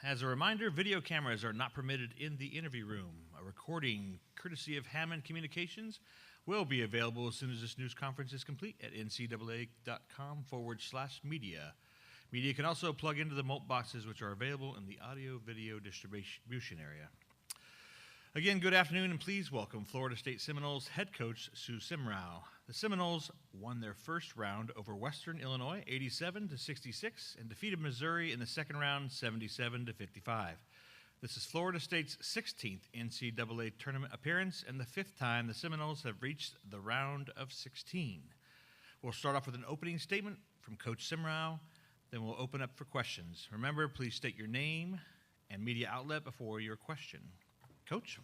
As a reminder, video cameras are not permitted in the interview room. A recording, courtesy of Hammond Communications, will be available as soon as this news conference is complete at ncaa.com/media. Media can also plug into the mult boxes, which are available in the audio-video distribution area. Again, good afternoon, and please welcome Florida State Seminoles head coach Sue Semrau. The Seminoles won their first round over Western Illinois, 87-66, and defeated Missouri in the second round, 77-55. This is Florida State's 16th NCAA tournament appearance and the 5th time the Seminoles have reached the round of 16. We'll start off with an opening statement from Coach Semrau, then we'll open up for questions. Remember, please state your name and media outlet before your question. Coach?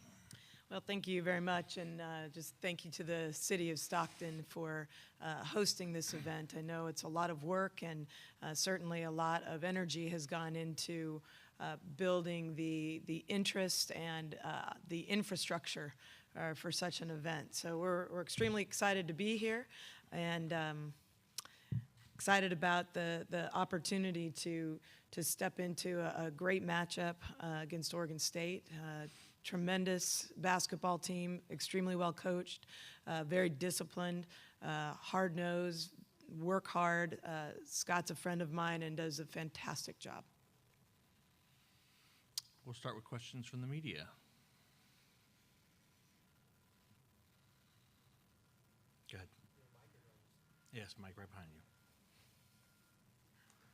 Well, thank you very much, and just thank you to the City of Stockton for hosting this event. I know it's a lot of work, and certainly a lot of energy has gone into building the interest and the infrastructure for such an event. So we're extremely excited to be here, and excited about the opportunity to step into a great matchup against Oregon State. Tremendous basketball team, extremely well coached, very disciplined, hard-nosed, work hard. Scott's a friend of mine and does a fantastic job. We'll start with questions from the media. Go ahead. Yes, Mike, right behind you.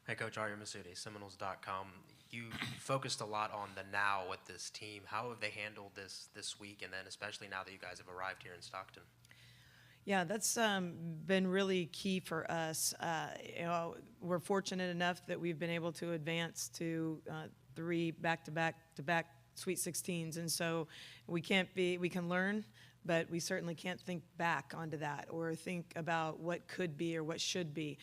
Hey, Coach Arya Masudi, Seminoles.com. You focused a lot on the now with this team. How have they handled this week, and then especially now that you guys have arrived here in Stockton? Yeah, that's been really key for us. We're fortunate enough that we've been able to advance to 3 back-to-back Sweet 16s, and so we can learn, but we certainly can't think back onto that or think about what could be or what should be.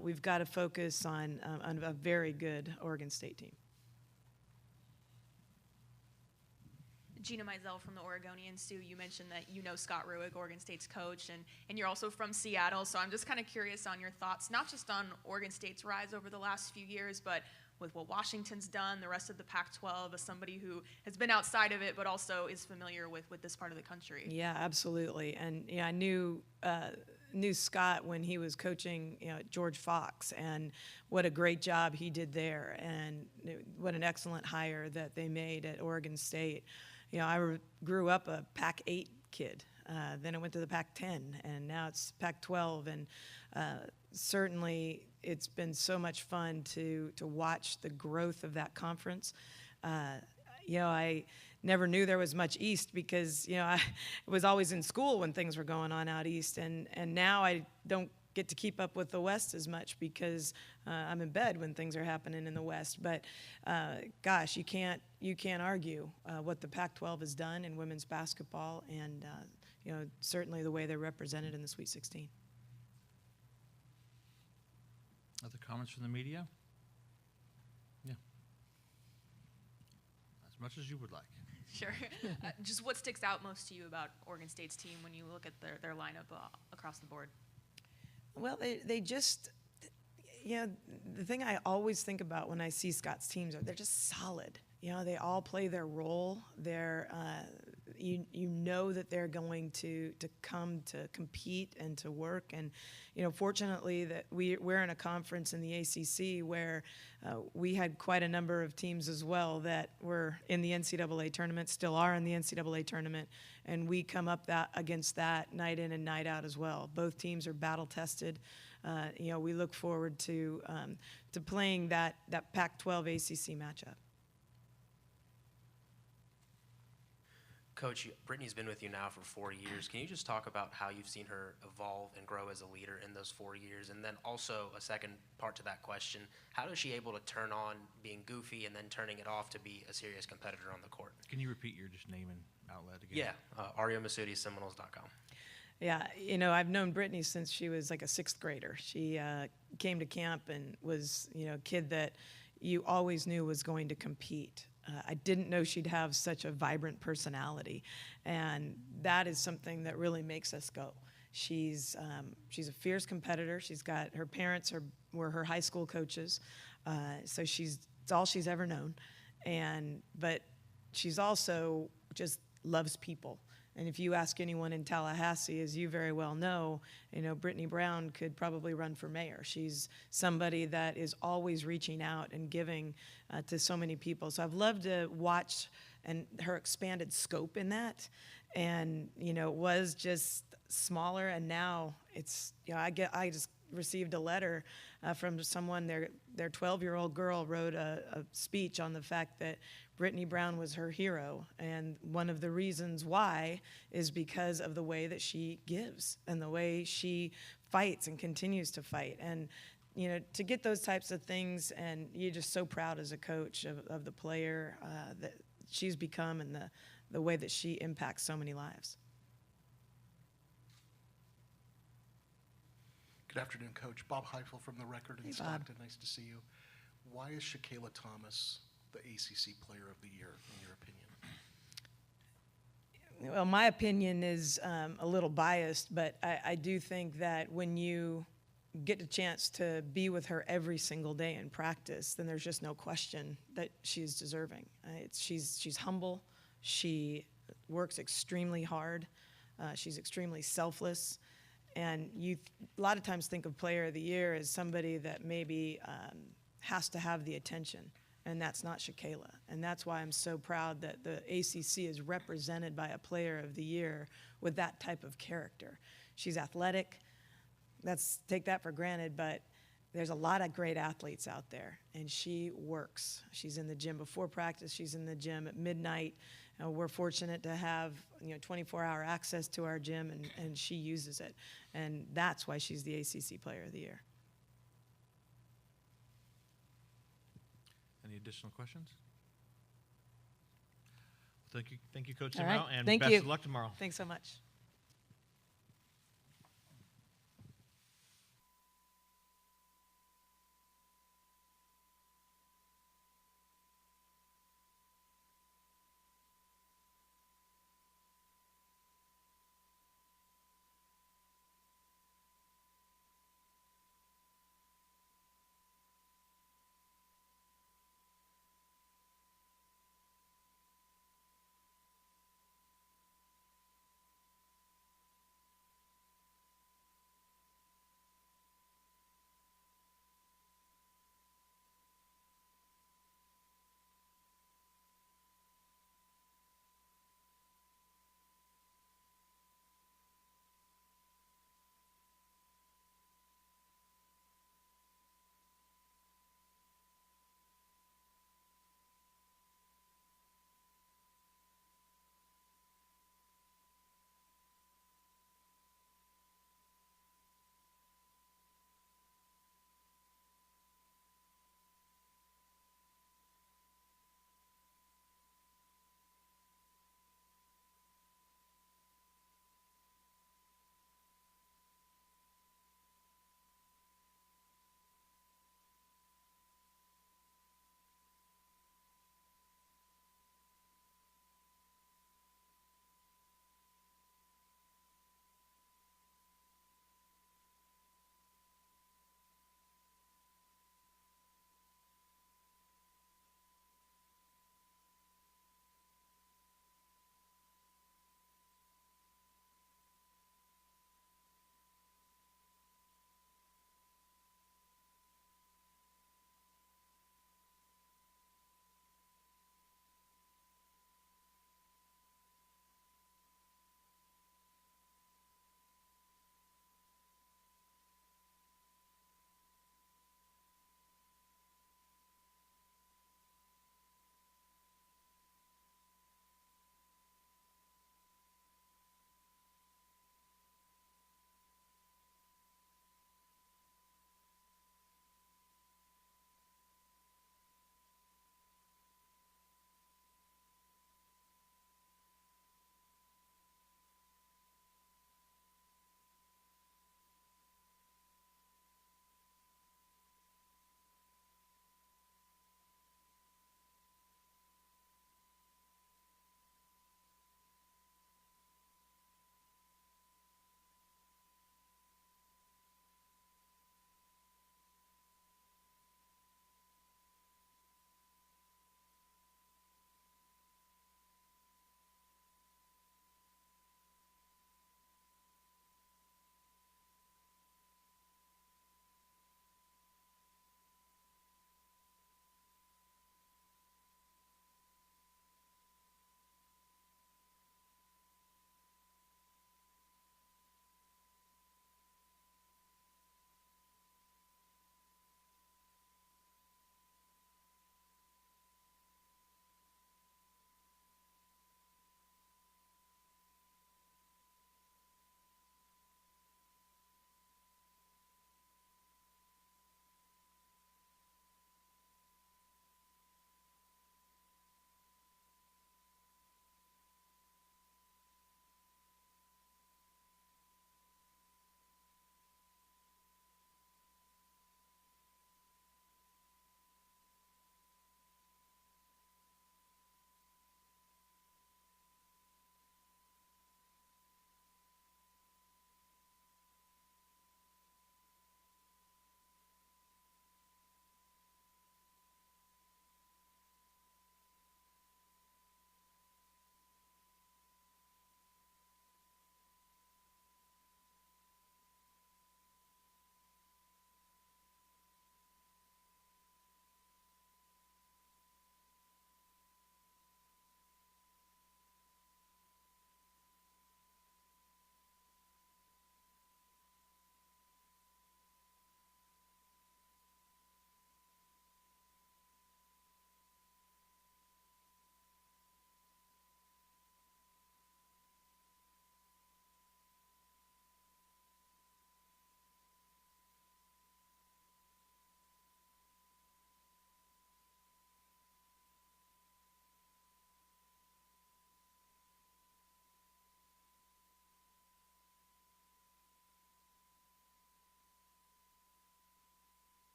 We've got to focus on a very good Oregon State team. Gina Mizell from the Oregonian. Sue, you mentioned that you know Scott Rueck, Oregon State's coach, and you're also from Seattle, so I'm just kind of curious on your thoughts, not just on Oregon State's rise over the last few years, but with what Washington's done, the rest of the Pac-12, as somebody who has been outside of it but also is familiar with this part of the country. Yeah, absolutely. And I knew Scott when he was coaching George Fox, and what a great job he did there, and what an excellent hire that they made at Oregon State. I grew up a Pac-8 kid. Then it went to the Pac-10, and now it's Pac-12, and certainly it's been so much fun to watch the growth of that conference. I never knew there was much East because I was always in school when things were going on out East, and now I don't get to keep up with the West as much because I'm in bed when things are happening in the West. But gosh, you can't argue what the Pac-12 has done in women's basketball, and certainly the way they're represented in the Sweet 16. Other comments from the media? Yeah. As much as you would like. Sure. Just what sticks out most to you about Oregon State's team when you look at their lineup across the board? Well, they just, the thing I always think about when I see Scott's teams they're just solid. They all play their role. They're, you know that they're going to come to compete and to work. And, fortunately that we're in a conference in the ACC where we had quite a number of teams as well that were in the NCAA tournament, still are in the NCAA tournament, and we come up against that night in and night out as well. Both teams are battle tested. We look forward to playing that Pac-12 ACC matchup. Coach, Brittany's been with you now for 4 years. Can you just talk about how you've seen her evolve and grow as a leader in those 4 years? And then also a second part to that question, how is she able to turn on being goofy and then turning it off to be a serious competitor on the court? Can you repeat your just name and outlet again? Yeah, Arya Masudi, Seminoles.com. Yeah, I've known Brittany since she was like a 6th grader. She came to camp and was, a kid that you always knew was going to compete. I didn't know she'd have such a vibrant personality, and that is something that really makes us go. She's a fierce competitor. Her parents were her high school coaches, so it's all she's ever known, But she's also just loves people. And if you ask anyone in Tallahassee, as you very well know, Brittany Brown could probably run for mayor. She's somebody that is always reaching out and giving to so many people. So I've loved to watch and her expanded scope in that. And, it was just smaller, and now it's, I just received a letter from someone, their 12-year-old girl wrote a speech on the fact that Brittany Brown was her hero, and one of the reasons why is because of the way that she gives and the way she fights and continues to fight. And to get those types of things, and you're just so proud as a coach of the player that she's become, and the way that she impacts so many lives. Good afternoon, Coach. Bob Heifel from The Record in Hey, Bob. Stockton. Nice to see you. Why is Shakayla Thomas the ACC Player of the Year, in your opinion? Well, my opinion is a little biased, but I do think that when you get a chance to be with her every single day in practice, then there's just no question that she's deserving. She's humble. She works extremely hard. She's extremely selfless. And you a lot of times think of Player of the Year as somebody that maybe has to have the attention, and that's not Shakayla. And that's why I'm so proud that the ACC is represented by a Player of the Year with that type of character. She's athletic. Take that for granted, but there's a lot of great athletes out there, and she works. She's in the gym before practice. She's in the gym at midnight. We're fortunate to have 24-hour access to our gym, and she uses it. And that's why she's the ACC Player of the Year. Any additional questions? Thank you, Coach All right. Simrau, and Thank best you. of luck tomorrow. Thanks so much.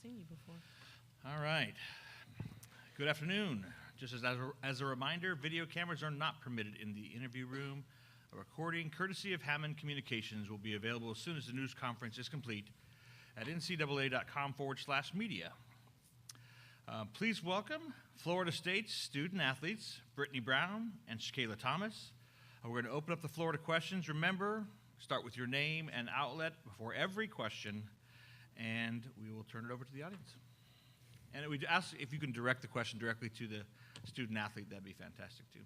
seen you before. All right. Good afternoon. Just as a reminder, video cameras are not permitted in the interview room. A recording, courtesy of Hammond Communications, will be available as soon as the news conference is complete at ncaa.com/media. Please welcome Florida State's student athletes, Brittany Brown and Shakayla Thomas. We're going to open up the floor to questions. Remember, start with your name and outlet before every question, and we will turn it over to the audience. And we'd ask if you can direct the question directly to the student athlete, that'd be fantastic too.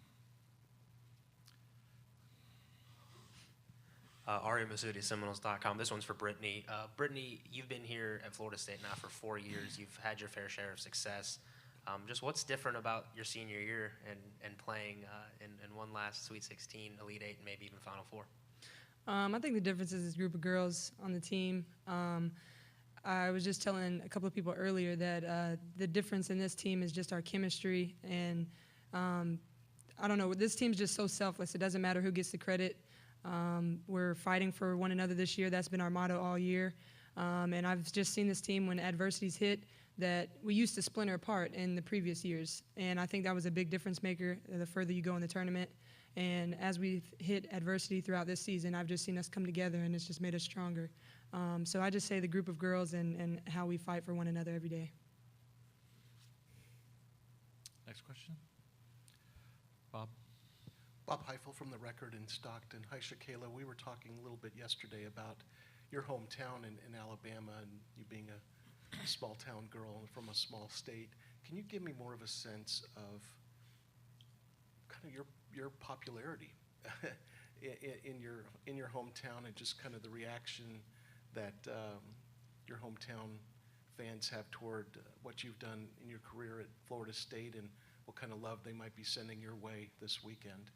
Ari Masudi, Seminoles.com. This one's for Brittany. Brittany, you've been here at Florida State now for 4 years. You've had your fair share of success. Just what's different about your senior year and playing in one last Sweet 16, Elite 8, and maybe even Final Four? I think the difference is this group of girls on the team. I was just telling a couple of people earlier that the difference in this team is just our chemistry. And I don't know, this team's just so selfless. It doesn't matter who gets the credit. We're fighting for one another this year. That's been our motto all year. And I've just seen this team when adversities hit that we used to splinter apart in the previous years. And I think that was a big difference maker the further you go in the tournament. And as we've hit adversity throughout this season, I've just seen us come together, and it's just made us stronger. So I just say the group of girls and how we fight for one another every day. Next question. Bob. Bob Heifel from The Record in Stockton. Hi, Shakayla. We were talking a little bit yesterday about your hometown in Alabama and you being a small town girl from a small state. Can you give me more of a sense of kind of your popularity in your hometown and just kind of the reaction that your hometown fans have toward what you've done in your career at Florida State and what kind of love they might be sending your way this weekend?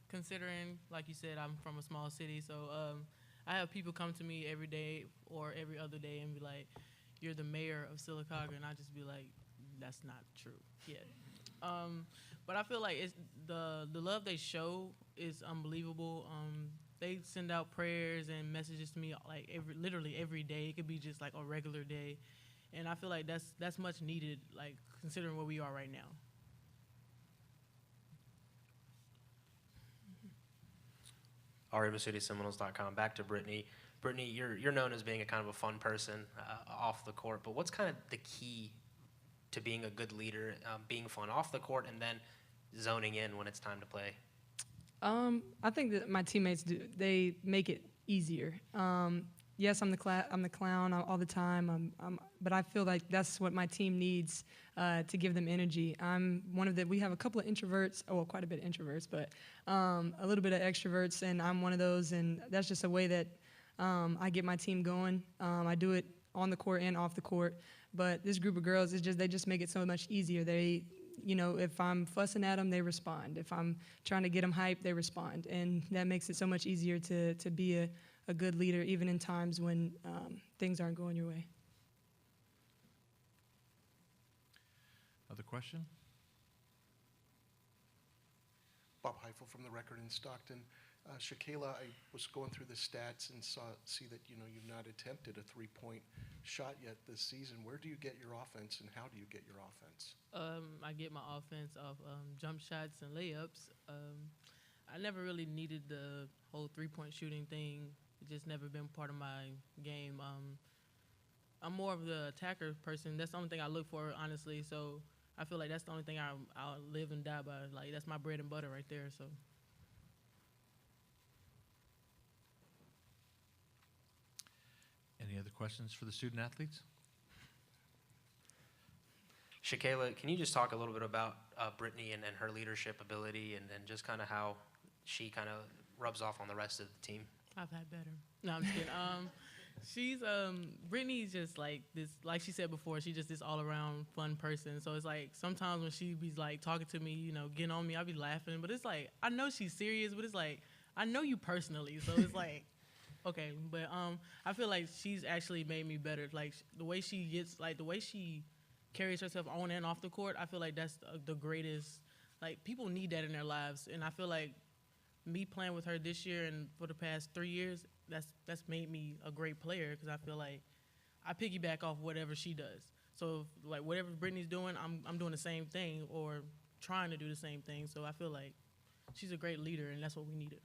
Considering, like you said, I'm from a small city, so I have people come to me every day or every other day and be like, "You're the mayor of Sylacauga," and I just be like, "That's not true yet." But I feel like it's the love they show is unbelievable. They send out prayers and messages to me like literally every day. It could be just like a regular day, and I feel like that's much needed, like considering where we are right now. Ari Masudi, Seminoles.com. Back to Brittany. Brittany, you're known as being a kind of a fun person off the court, but what's kind of the key to being a good leader, being fun off the court, and then zoning in when it's time to play? I think that my teammates they make it easier. Yes, I'm the clown all the time. But I feel like that's what my team needs to give them energy. I'm one of we have a couple of introverts, well, quite a bit of introverts, but a little bit of extroverts, and I'm one of those, and that's just a way that I get my team going. I do it on the court and off the court, but this group of girls, they just make it so much easier. They, if I'm fussing at them, they respond. If I'm trying to get them hyped, they respond, and that makes it so much easier to be a good leader, even in times when things aren't going your way. Other question? Bob Heifel from The Record in Stockton. Shakayla, I was going through the stats and see that you've not attempted a three-point shot yet this season. Where do you get your offense, and how do you get your offense? I get my offense off jump shots and layups. I never really needed the whole three-point shooting thing. It's just never been part of my game. I'm more of the attacker person. That's the only thing I look for, honestly. So I feel like that's the only thing I'll live and die by. Like, that's my bread and butter right there. So. Any other questions for the student athletes? Shakayla, can you just talk a little bit about Brittany and her leadership ability and just kind of how she kind of rubs off on the rest of the team? I've had better. No, I'm just kidding. Brittany's just like this, like she said before, she's just this all around fun person. So it's like sometimes when she be like talking to me, getting on me, I'll be laughing. But it's like, I know she's serious, but it's like, I know you personally. So it's like, okay. But I feel like she's actually made me better. Like the way she carries herself on and off the court, I feel like that's the greatest. Like people need that in their lives. And I feel like me playing with her this year and for the past 3 years, that's made me a great player because I feel like I piggyback off whatever she does. So if, like whatever Brittany's doing, I'm doing the same thing or trying to do the same thing. So I feel like she's a great leader, and that's what we needed.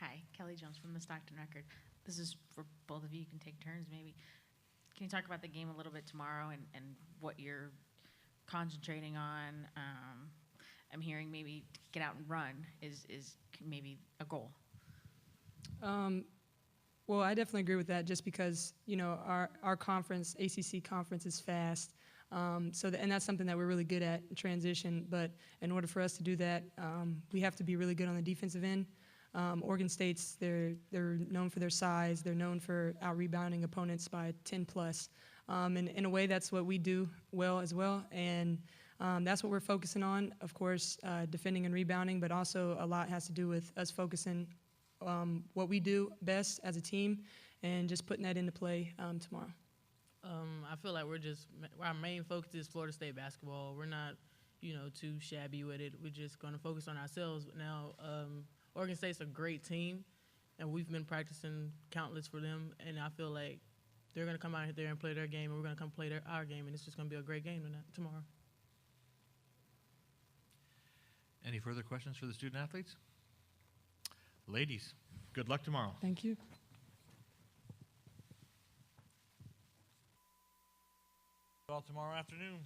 Hi, Kelly Jones from the Stockton Record. This is for both of you. You can take turns maybe. Can you talk about the game a little bit tomorrow and what you're concentrating on? I'm hearing maybe get out and run is maybe a goal. Well, I definitely agree with that just because, you know, our conference, ACC conference, is fast. And that's something that we're really good at in transition. But in order for us to do that, we have to be really good on the defensive end. Oregon State's, they're known for their size. They're known for out-rebounding opponents by 10 plus. And in a way, that's what we do well as well. And that's what we're focusing on, of course, defending and rebounding, but also a lot has to do with us focusing what we do best as a team and just putting that into play tomorrow. I feel like our main focus is Florida State basketball. We're not, too shabby with it. We're just going to focus on ourselves. Now, Oregon State's a great team, and we've been practicing countless for them, and I feel like they're going to come out there and play their game, and we're going to come play our game, and it's just going to be a great game tomorrow. Any further questions for the student athletes? Ladies, good luck tomorrow. Thank you. Tomorrow afternoon.